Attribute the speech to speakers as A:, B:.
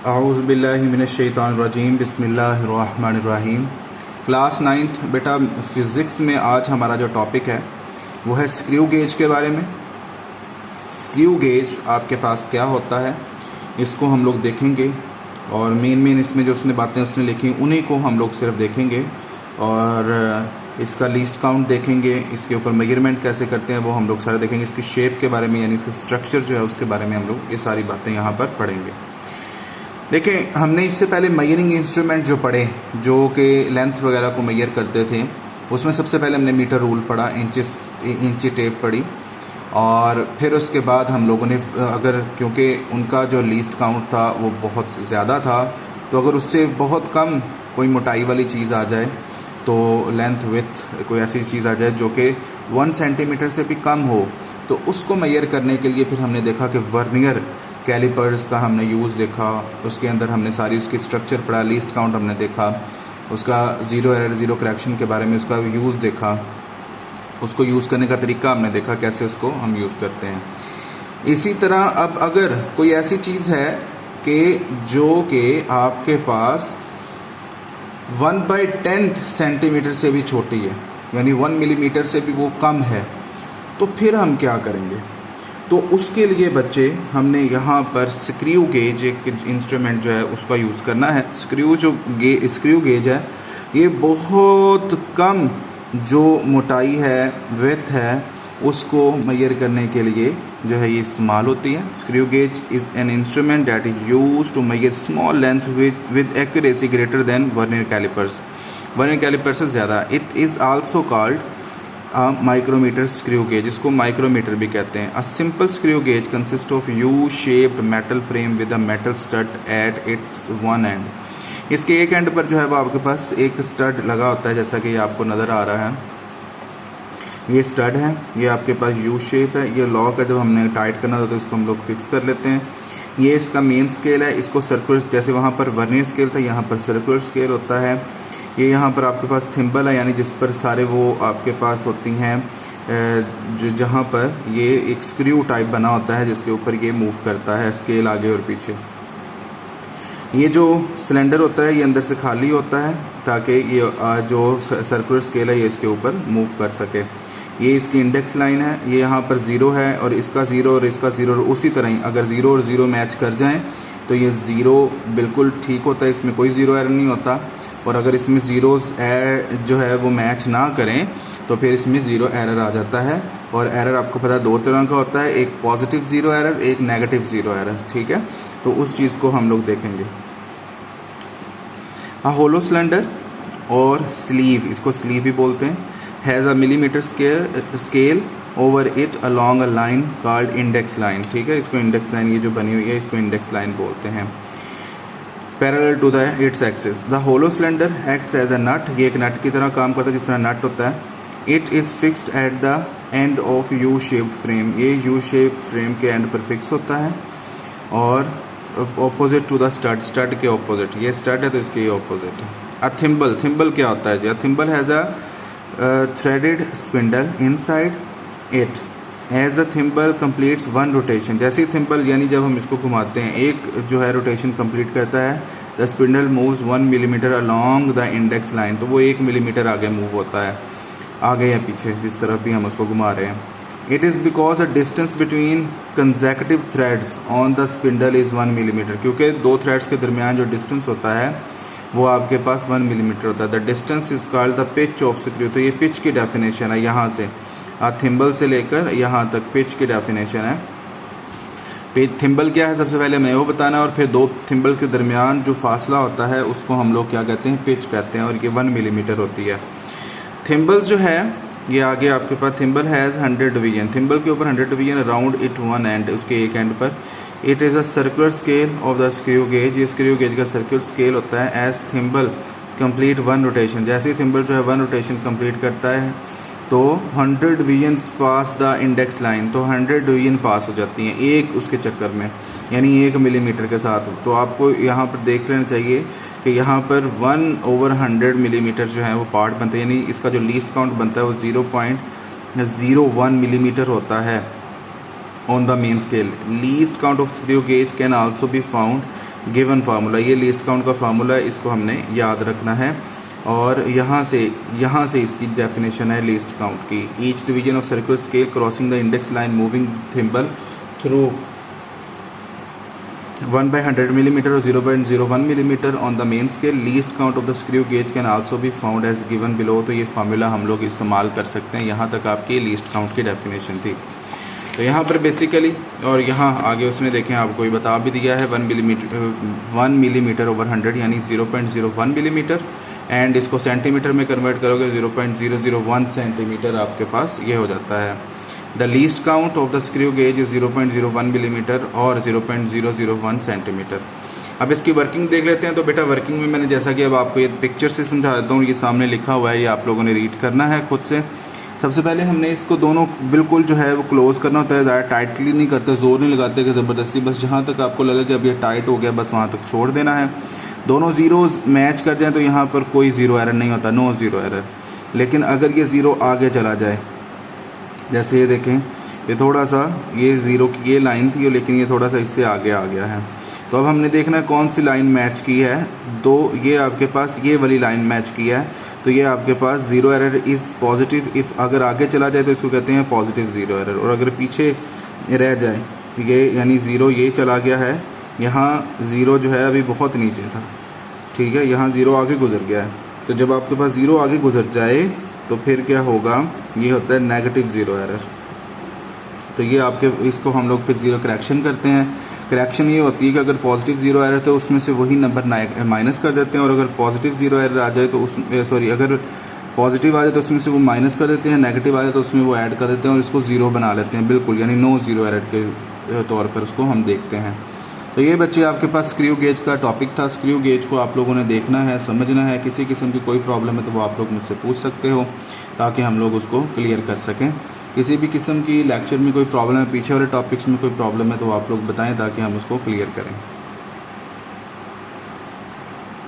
A: औज़ुबिल्लाहि मिनश्शैतानिर्रजीम बिस्मिल्लाहिर्रहमानिर्रहीम। Class 9th बेटा physics में आज हमारा जो टॉपिक है वो है स्क्रू गेज के बारे में। स्क्रू गेज आपके पास क्या होता है इसको हम लोग देखेंगे और मेन इसमें जो उसने बातें उसने लिखी उन्हीं को हम लोग सिर्फ देखेंगे और इसका लीस्ट काउंट देखेंगे, इसके ऊपर मेजरमेंट कैसे करते हैं वो हम लोग सारे देखेंगे, इसकी शेप के बारे में यानी इसका स्ट्रक्चर जो है उसके बारे में हम लोग ये सारी बातें यहाँ पर पढ़ेंगे। देखें, हमने इससे पहले मेजरिंग इंस्ट्रूमेंट जो पढ़े जो कि लेंथ वगैरह को मेजर करते थे उसमें सबसे पहले हमने मीटर रूल पढ़ा, इंची टेप पढ़ी और फिर उसके बाद हम लोगों ने अगर क्योंकि उनका जो लीस्ट काउंट था वो बहुत ज़्यादा था तो अगर उससे बहुत कम कोई मोटाई वाली चीज़ आ जाए तो लेंथ विथ कोई ऐसी चीज़ आ जाए जो कि 1 सेंटीमीटर से भी कम हो तो उसको मेजर करने के लिए फिर हमने देखा कि वर्नियर कैलिपर्स का हमने यूज़ देखा, उसके अंदर हमने सारी उसकी स्ट्रक्चर पढ़ा, लीस्ट काउंट हमने देखा, उसका ज़ीरो एरर ज़ीरो करेक्शन के बारे में उसका यूज़ देखा, उसको यूज़ करने का तरीका हमने देखा कैसे उसको हम यूज़ करते हैं। इसी तरह अब अगर कोई ऐसी चीज़ है कि जो कि आपके पास 1/10 सेंटीमीटर से भी छोटी है यानी 1 मिलीमीटर से भी वो कम है तो फिर हम क्या करेंगे? तो उसके लिए बच्चे हमने यहाँ पर स्क्रू गेज एक इंस्ट्रूमेंट जो है उसका यूज़ करना है। स्क्रू गेज है ये बहुत कम जो मोटाई है विड्थ है उसको मेजर करने के लिए जो है ये इस्तेमाल होती है। Screw gauge is an instrument that is use to measure small length with accuracy greater than vernier callipers. Vernier callipers से ज़्यादा। It is also called micrometer screw gauge, इसको माइक्रोमीटर भी कहते हैं। A simple screw gauge consist of U shaped metal frame with a metal stud at its one end. इसके एक and पर जो है वो आपके पास एक स्टड लगा होता है जैसा कि ये आपको नज़र आ रहा है। ये स्टड है, ये आपके पास यू शेप है, ये लॉक है, जब हमने टाइट करना होता है तो इसको हम लोग फिक्स कर लेते हैं। ये इसका मेन स्केल है, इसको सर्कुलर जैसे वहाँ पर वर्नियर स्केल था यहाँ पर सर्कुलर स्केल होता है। ये यहाँ पर आपके पास थिम्बल है यानी जिस पर सारे वो आपके पास होती हैं जो जहाँ पर ये एक स्क्रू टाइप बना होता है जिसके ऊपर ये मूव करता है स्केल आगे और पीछे। ये जो सिलेंडर होता है ये अंदर से खाली होता है ताकि ये जो सर्कुलर स्केल है ये इसके ऊपर मूव कर सके। ये इसकी इंडेक्स लाइन है, ये यहाँ पर ज़ीरो है और इसका ज़ीरो और इसका ज़ीरो, उसी तरह ही अगर ज़ीरो और ज़ीरो मैच कर जाएं तो ये ज़ीरो बिल्कुल ठीक होता है, इसमें कोई ज़ीरो एरर नहीं होता। और अगर इसमें ज़ीरोज़ जो है वो मैच ना करें तो फिर इसमें ज़ीरो एरर आ जाता है। और एरर आपको पता है दो तरह का होता है, एक पॉजिटिव ज़ीरो एरर, एक नेगेटिव ज़ीरो एरर, ठीक है। तो उस चीज़ को हम लोग देखेंगे। होलो सिलेंडर और स्लीव, इसको स्लीव भी बोलते हैं, has a millimetre scale over it along a line called index line, ठीक है। इसको इंडेक्स लाइन ये जो बनी हुई है इसको इंडेक्स लाइन बोलते हैं। Parallel to the its axis. The hollow cylinder acts as a nut, ये एक नट की तरह काम करता है जिस तरह नट होता है। It is fixed at the end of U shaped frame, ये यू शेप्ड फ्रेम के एंड पर फिक्स होता है और opposite to the stud, stud के ऑपोजिट, ये स्टड है तो इसके ऑपोजिट है। अ थिम्बल, थिम्बल क्या होता है जी? A thimble has a threaded spindle inside it as the thimble completes one rotation. जैसे ही थिम्बल यानी जब हम इसको घुमाते हैं एक जो है रोटेशन कंप्लीट करता है, the spindle moves 1 millimetre along the index line, तो वो 1 मिलीमीटर आगे मूव होता है, आगे या पीछे जिस तरफ भी हम उसको घुमा रहे हैं। It is because the distance between consecutive threads on the spindle is 1 millimetre, क्योंकि दो थ्रेड्स के दरमियान जो डिस्टेंस होता है वो आपके पास 1 मिलीमीटर होता है। The distance is called the pitch of screw, तो ये पिच की डेफिनेशन है, यहाँ से थिम्बल से लेकर यहाँ तक पिच की डेफिनेशन है। थिम्बल क्या है सबसे पहले हमें वो बताना है और फिर दो थिम्बल के दरमियान जो फासला होता है उसको हम लोग क्या कहते हैं? पिच कहते हैं और ये 1 मिलीमीटर होती है। थिम्बल्स जो है ये आगे आपके पास थिम्बल हैज़ 100 डिवीजन, थिम्बल के ऊपर 100 division around it one and, उसके एक एंड पर। It is a circular scale of the screw gauge, ये स्क्रू गेज का सर्कुलर स्केल होता है। एज थिम्बल कंप्लीट 1 रोटेशन, जैसे ही थिम्बल जो है 1 रोटेशन कंप्लीट करता है तो 100 divisions pass the index line, तो 100 डिवीजन पास हो जाती हैं एक उसके चक्कर में यानी 1 मिलीमीटर के साथ। तो आपको यहाँ पर देख लेना चाहिए कि यहाँ पर 1/100 मिलीमीटर जो है वो पार्ट बनता है, यानी इसका जो लीस्ट काउंट बनता है वो 0.01 मिलीमीटर होता है on the main scale. Least count of screw gauge can also be found given formula, ये लीस्ट काउंट का फार्मूला है, इसको हमने याद रखना है। और यहाँ से इसकी डेफिनेशन है लीस्ट काउंट की। Each division of circular scale crossing the index line moving thimble through 1/100 millimetre or 0.01 millimetre on the main scale. Least count of the screw gauge can also be found as given below. तो ये formula हम लोग इस्तेमाल कर सकते हैं। यहाँ तक आपकी लीस्ट काउंट की डेफिनेशन थी। तो यहाँ पर बेसिकली, और यहाँ आगे उसने देखें आपको ये बता भी दिया है 1 मिलीमीटर ओवर 100 यानी 0.01 मिलीमीटर, एंड इसको सेंटीमीटर में कन्वर्ट करोगे 0.001 सेंटीमीटर आपके पास ये हो जाता है। The least count of the screw gauge is 0.01 millimetre और 0.001 सेंटीमीटर। अब इसकी वर्किंग देख लेते हैं। तो बेटा वर्किंग में मैंने जैसा कि अब आपको ये पिक्चर से समझा देता हूँ, ये सामने लिखा हुआ है, ये आप लोगों ने रीड करना है खुद से। सबसे पहले हमने इसको दोनों बिल्कुल जो है वो क्लोज करना होता है, ज़्यादा टाइटली नहीं करते, जोर नहीं लगाते कि ज़बरदस्ती, बस जहाँ तक आपको लगे कि अब ये टाइट हो गया बस वहाँ तक छोड़ देना है। दोनों ज़ीरोज़ मैच कर जाएं तो यहाँ पर कोई ज़ीरो एरर नहीं होता, नो ज़ीरो एरर। लेकिन अगर ये ज़ीरो आगे चला जाए, जैसे ये देखें, ये थोड़ा सा ये ज़ीरो की ये लाइन थी लेकिन ये थोड़ा सा इससे आगे आ गया है, तो अब हमने देखना है कौन सी लाइन मैच की है। ये आपके पास ये वाली लाइन मैच की है, तो ये आपके पास zero error is positive if, अगर आगे चला जाए तो इसको कहते हैं पॉजिटिव ज़ीरो एरर। और अगर पीछे रह जाए ये यानी ज़ीरो ये चला गया है, यहाँ ज़ीरो जो है अभी बहुत नीचे था, ठीक है, यहाँ ज़ीरो आगे गुजर गया है। तो जब आपके पास ज़ीरो आगे गुजर जाए तो फिर क्या होगा, ये होता है नेगेटिव ज़ीरो एरर। तो ये आपके इसको हम लोग फिर ज़ीरो करेक्शन करते हैं। करेक्शन ये होती है कि अगर पॉजिटिव ज़ीरो एरर तो उसमें से वही नंबर माइनस कर देते हैं, और अगर पॉजिटिव ज़ीरो एरर आ जाए तो अगर पॉजिटिव आ जाए तो उसमें से वो माइनस कर देते हैं, नेगेटिव आ जाए तो उसमें वो ऐड कर देते हैं और इसको ज़ीरो बना लेते हैं बिल्कुल, यानी नो ज़ीरो एरर के तौर पर उसको हम देखते हैं। तो ये बच्चे आपके पास स्क्रू गेज का टॉपिक था। स्क्रू गेज को आप लोगों ने देखना है, समझना है। किसी किस्म की कोई प्रॉब्लम है तो वो आप लोग मुझसे पूछ सकते हो ताकि हम लोग उसको क्लियर कर सकें। किसी भी किस्म की लेक्चर में कोई प्रॉब्लम है, पीछे वाले टॉपिक्स में कोई प्रॉब्लम है तो आप लोग बताएं ताकि हम उसको क्लियर करें।